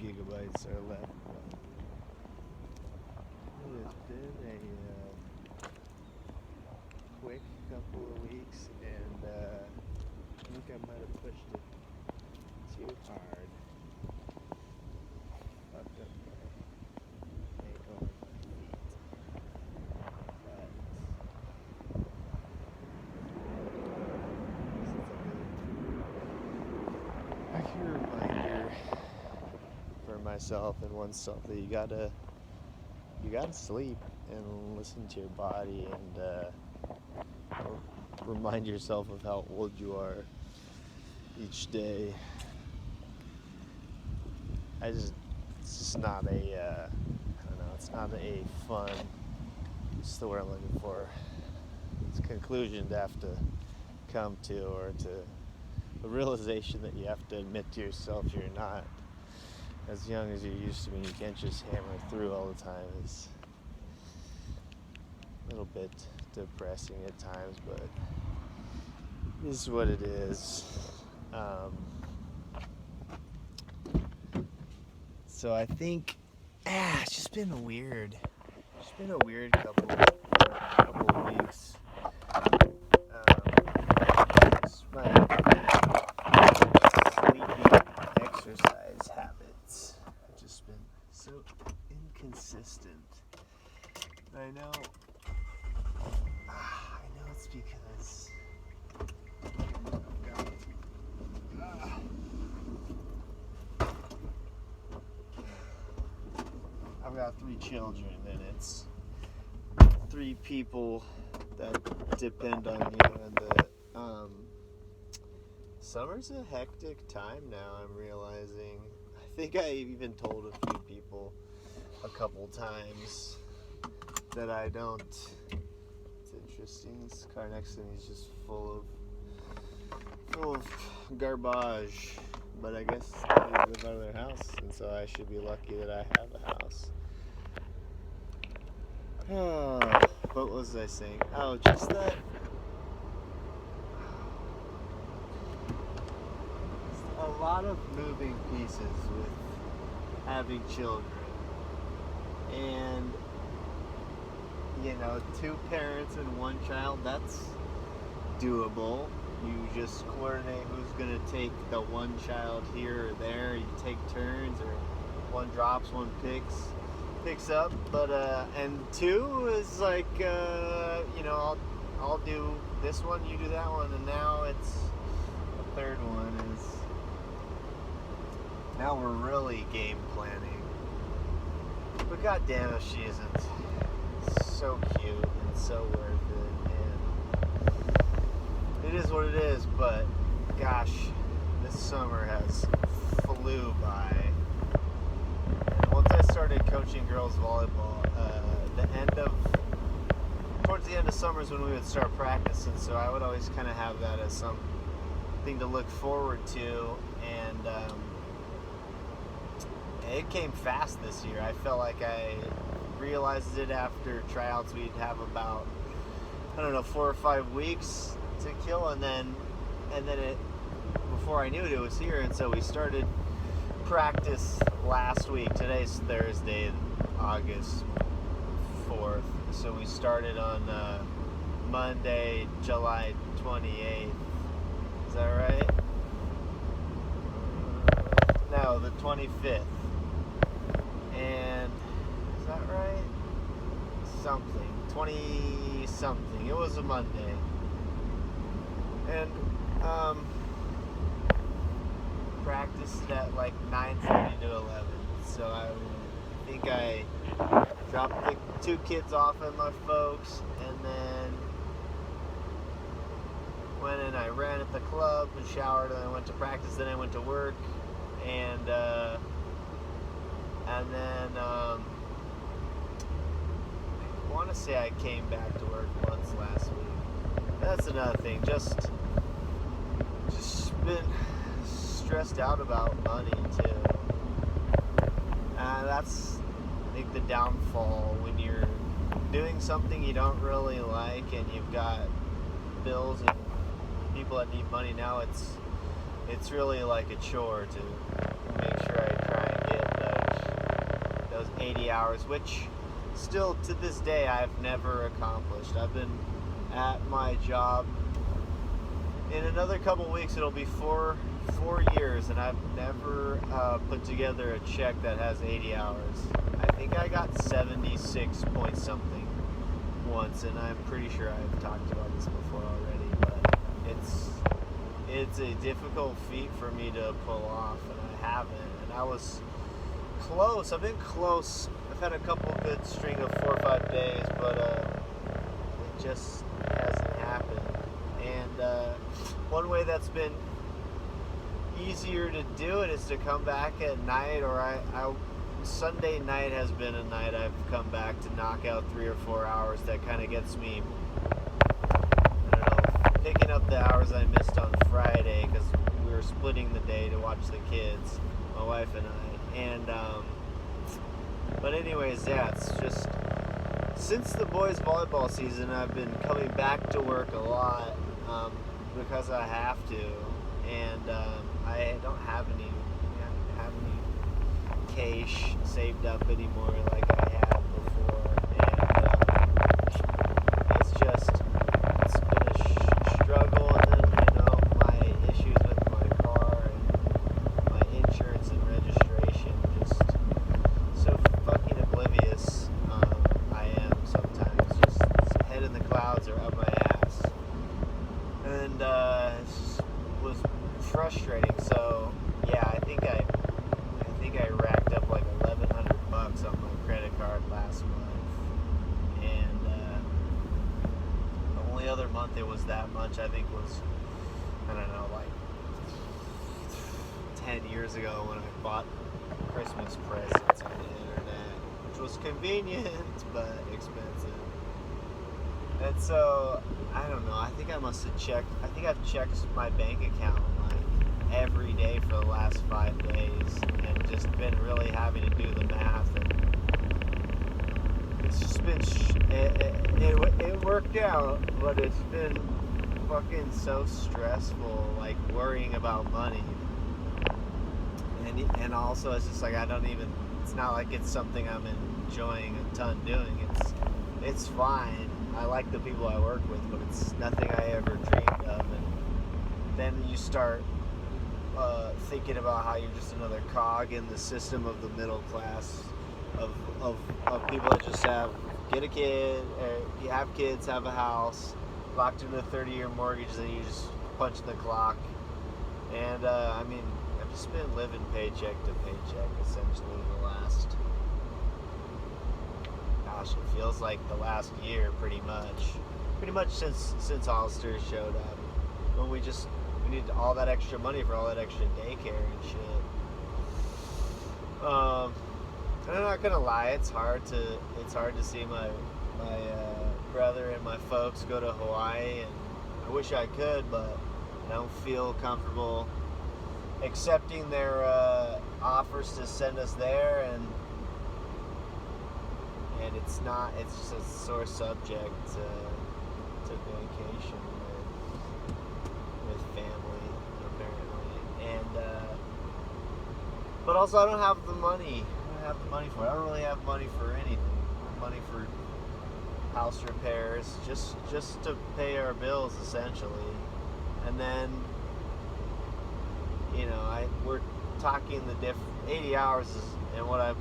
gigabytes are left. It has been a quick couple of weeks, and I think I might have pushed it too hard. Fucked up my ankle and my feet. But I hear a reminder for myself and oneself that you gotta sleep and listen to your body and remind yourself of how old you are each day. It's just not I don't know, it's not a fun, what's the word I'm looking for? It's a conclusion to have to come to, or to the realization that you have to admit to yourself you're not as young as you used to be. You can't just hammer through all the time. It's a little bit depressing at times, but this is what it is. So I think it's just been a weird couple of weeks. Just my sleeping exercise habits have just been so inconsistent. I know it's because I've got 3 children, and it's 3 people that depend on you, and summer's a hectic time now, I'm realizing. I think I even told a few people a couple times that I don't. It's interesting, this car next to me is just full of garbage, but I guess they live out of their house, and so I should be lucky that I have a house. What was I saying? Oh, just that a lot of moving pieces with having children, and 2 parents and 1 child, that's doable. You just coordinate who's gonna take the 1 child here or there. You take turns, or 1 drops, 1 picks up. But and 2 is like I'll do this one, you do that one, and now it's the 3rd one is now we're really game planning. But goddamn if she isn't so cute and so worth it, and it is what it is. But gosh, this summer has flew by. And once I started coaching girls volleyball, towards the end of summer is when we would start practicing, so I would always kind of have that as something to look forward to, and it came fast this year. I felt like I realized it after tryouts. We'd have about 4 or 5 weeks to kill, and then it, before I knew it, it was here. And so we started practice last week. Today's Thursday, August 4th, so we started on Monday, July 28th. Is that right? No, the 25th. And is that right? 20 something. It was a Monday. And practiced at like 9:30 to 11. So I think I dropped the 2 kids off at my folks, and then went and I ran at the club and showered, and I went to practice. Then I went to work, and then I want to say I came back to work once last week. That's another thing. Just been stressed out about money too. That's, I think, the downfall when you're doing something you don't really like, and you've got bills and people that need money. Now it's really like a chore to make sure I try and get 80 hours, which still to this day I've never accomplished. I've been at my job. In another couple weeks, it'll be four years, and I've never put together a check that has 80 hours. I think I got 76 point something once, and I'm pretty sure I've talked about this before already, but it's a difficult feat for me to pull off, and I haven't. And I was close. I've been close. I've had a couple good string of 4 or 5 days, but it just hasn't happened. And one way that's been easier to do it is to come back at night, or Sunday night has been a night I've come back to knock out 3 or 4 hours. That kind of gets me, I don't know, picking up the hours I missed on Friday, because we were splitting the day to watch the kids, my wife and I. And but anyways, yeah, it's just, since the boys volleyball season, I've been coming back to work a lot, because I have to, and I don't have any cash saved up anymore like I had before, and it's been a struggle. And then my issues with my car and my insurance and registration, just so fucking oblivious I am sometimes, just head in the clouds or up my ass, and it was frustrating. So yeah, I think I racked up like $1,100 on my credit card last month, and the only other month it was that much, I think, was, I don't know, like 10 years ago when I bought Christmas presents on the internet, which was convenient but expensive. And so I don't know, I think I've checked my bank account like every day for the last 5 days, and just been really having to do the math, and it's just been it worked out, but it's been fucking so stressful, like worrying about money, and also it's just like it's not like it's something I'm enjoying a ton doing. It's fine. I like the people I work with, but it's nothing I ever dreamed of. And then you start thinking about how you're just another cog in the system of the middle class of people that just get a kid, or you have kids, have a house, locked into a 30-year mortgage, and you just punch the clock. And I've just been living paycheck to paycheck essentially the last, gosh, it feels like the last year pretty much since Hollister showed up, when we need all that extra money for all that extra daycare and shit. And I'm not gonna lie, it's hard to see my brother and my folks go to Hawaii, and I wish I could, but I don't feel comfortable accepting their offers to send us there, and it's just a sore subject to vacation with family, apparently. And but also I don't have the money. I don't have the money for it. I don't really have money for anything. I have money for house repairs, just to pay our bills essentially. And then, we're talking 80 hours and what I'm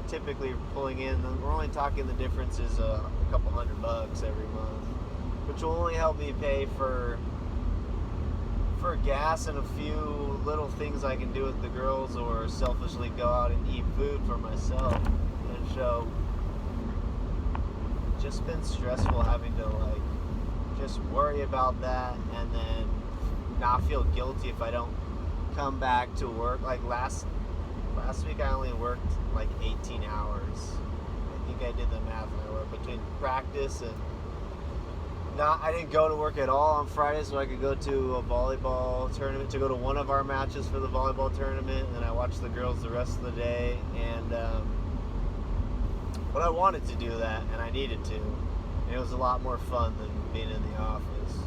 typically pulling in, we're only talking the difference is a couple $100 every month, which will only help me pay for gas and a few little things I can do with the girls, or selfishly go out and eat food for myself. And so just been stressful having to just worry about that, and then not feel guilty if I don't come back to work. Like last week I only worked 18 hours. I think I did the math when I worked between practice and I didn't go to work at all on Friday, so I could go to a volleyball tournament, to go to one of our matches for the volleyball tournament, and then I watched the girls the rest of the day. And but I wanted to do that, and I needed to, and it was a lot more fun than being in the office.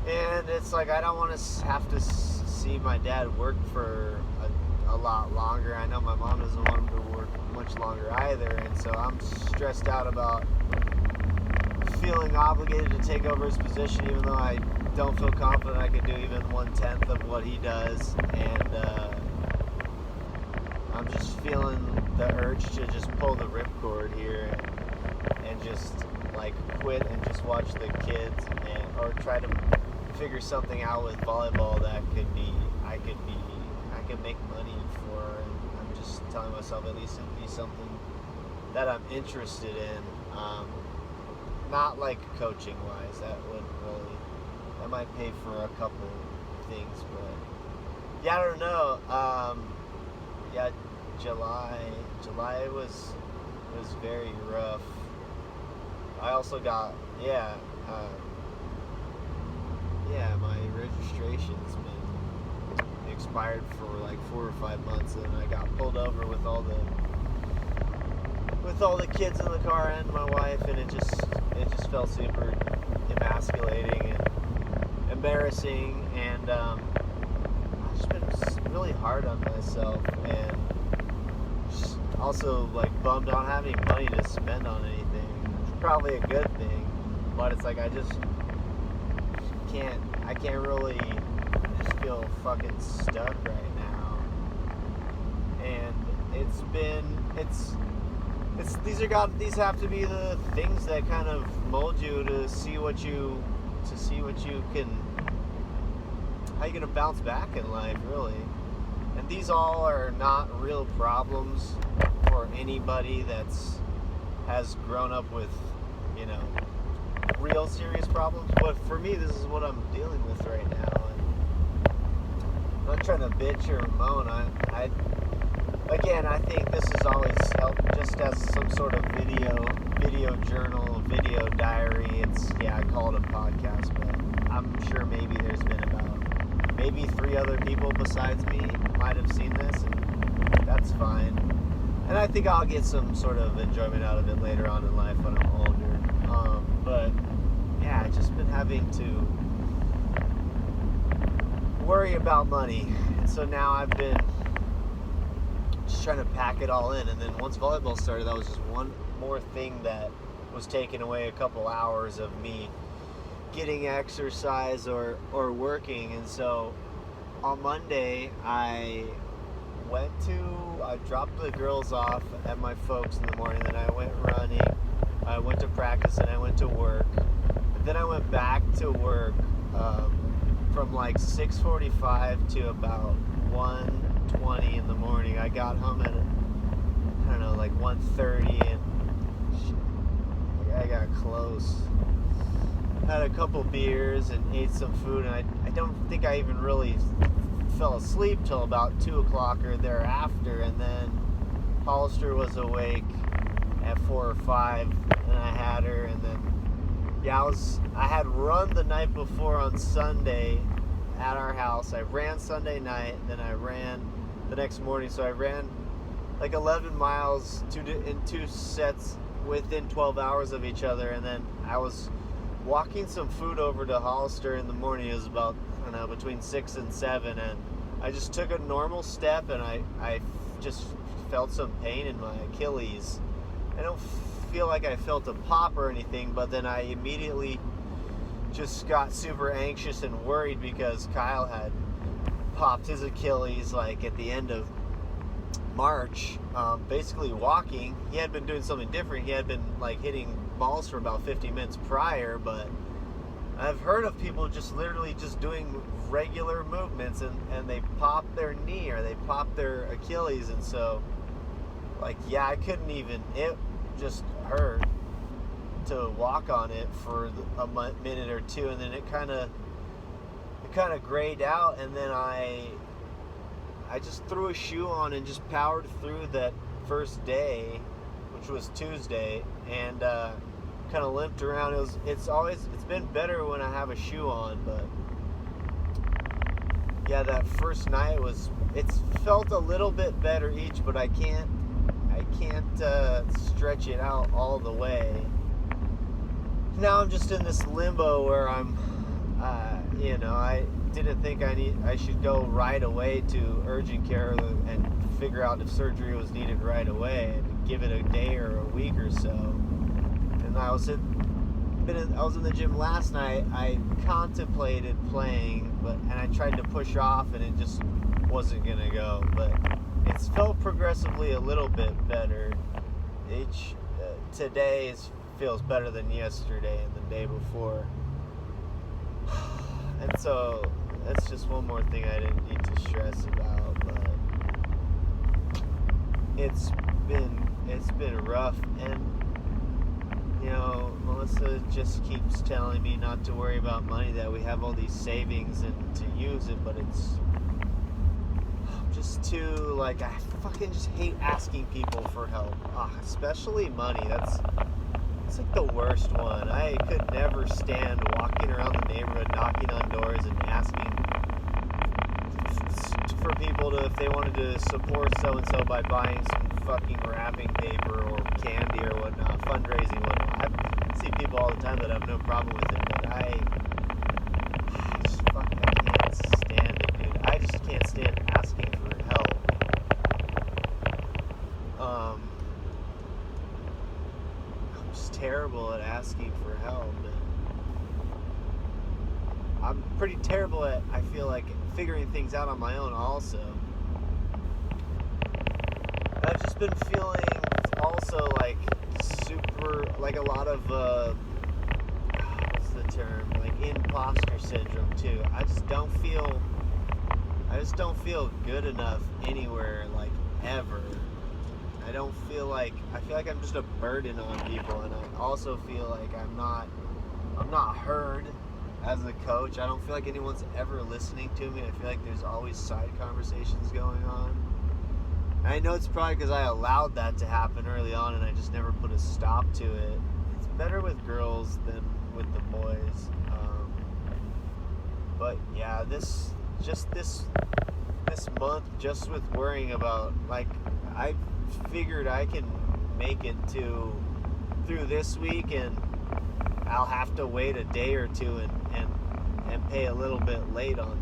And it's like, I don't want to have to see my dad work for a lot lot longer. I know my mom doesn't want him to work much longer either, and so I'm stressed out about feeling obligated to take over his position, even though I don't feel confident I could do even 1/10 of what he does. And I'm just feeling the urge to just pull the ripcord here and just like quit and just watch the kids, or try to figure something out with volleyball that I could make money for. And I'm just telling myself at least it'd be something that I'm interested in. Not like coaching wise, that might pay for a couple things, but yeah, I don't know. Yeah, July was very rough. I also got my registration's been expired for like 4 or 5 months, and I got pulled over with all the kids in the car and my wife, and it just felt super emasculating and embarrassing, and I've just been really hard on myself, and just also like bummed I don't have any money to spend on anything. It's probably a good thing, but it's like I can't really, I just feel fucking stuck right now. And these have to be the things that kind of mold you to see what you can, how you're gonna bounce back in life, really. And these all are not real problems for anybody has grown up with, real serious problems. But for me, this is what I'm dealing with right now. And I'm not trying to bitch or moan. I think this has always helped just as some sort of video journal, video diary. I call it a podcast, but I'm sure maybe there's been about 3 other people besides me might have seen this, and that's fine. And I think I'll get some sort of enjoyment out of it later on in life when I'm older. But yeah, I've just been having to worry about money, and so now I've been just trying to pack it all in. And then once volleyball started, that was just one more thing that was taking away a couple hours of me getting exercise or working. And so on Monday, I dropped the girls off at my folks in the morning, then I went running, I went to practice, and I went to work. And then I went back to work from like 6:45 to about 1:20 in the morning. I got home at, I don't know, like 1:30, and I got close. Had a couple beers and ate some food, and I don't think I even really fell asleep till about 2 o'clock or thereafter. And then Hollister was awake at 4 or 5, and I had her. And then I had run the night before on Sunday at our house. I ran Sunday night, then I ran the next morning. So I ran like 11 miles in 2 sets within 12 hours of each other. And then I was walking some food over to Hollister in the morning. It was about, I don't know, between 6 and 7, and I just took a normal step, and I just felt some pain in my Achilles. I don't feel like I felt a pop or anything, but then I immediately just got super anxious and worried because Kyle had popped his Achilles like at the end of March, basically walking. He had been doing something different. He had been like hitting balls for about 50 minutes prior, but I've heard of people just literally just doing regular movements and they pop their knee or they pop their Achilles. And so like, yeah, I couldn't even, it just hurt to walk on it for a minute or two, and then it kind of grayed out, and then I just threw a shoe on and just powered through that first day, which was Tuesday, and kind of limped around. It's been better when I have a shoe on, but yeah, that first night it's felt a little bit better each, but I can't stretch it out all the way. Now I'm just in this limbo where I'm, didn't think I should go right away to urgent care and figure out if surgery was needed right away and give it a day or a week or so. And I was in the gym last night. I contemplated playing, and I tried to push off, and it just wasn't gonna go. But it's felt progressively a little bit better. Today feels better than yesterday and the day before. And so that's just one more thing I didn't need to stress about, but it's been rough. And Melissa just keeps telling me not to worry about money, that we have all these savings and to use it, but it's just too, I fucking just hate asking people for help, especially money. It's like the worst one. I could never stand walking around the neighborhood, knocking on doors and asking for people to, if they wanted to support so-and-so by buying some fucking wrapping paper or candy or whatnot, fundraising whatnot. I see people all the time that have no problem with it, but I can't stand it, dude. I just can't stand asking for help. I'm just terrible at asking for help. I'm pretty terrible at, I feel like, figuring things out on my own also. I've just been feeling also a lot of, what's the term, imposter syndrome too. I just don't feel good enough anywhere, ever. I feel like I'm just a burden on people, and I also feel like I'm not heard as a coach. I don't feel like anyone's ever listening to me. I feel like there's always side conversations going on. And I know it's probably because I allowed that to happen early on, and I just never put a stop to it. It's better with girls than with the boys. But yeah, this month, just with worrying about, I figured I can make it through this week, and I'll have to wait a day or two and pay a little bit late on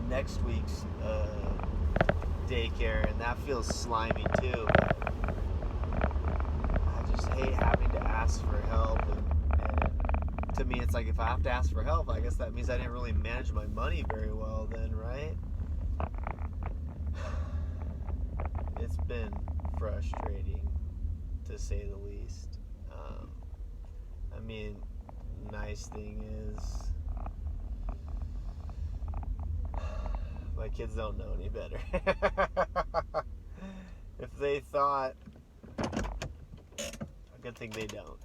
next week's daycare, and that feels slimy too. I just hate having to ask for help, and to me it's like, if I have to ask for help, I guess that means I didn't really manage my money very well then, right? It's been frustrating, to say the least. Nice thing is, my kids don't know any better. If they thought, a good thing they don't.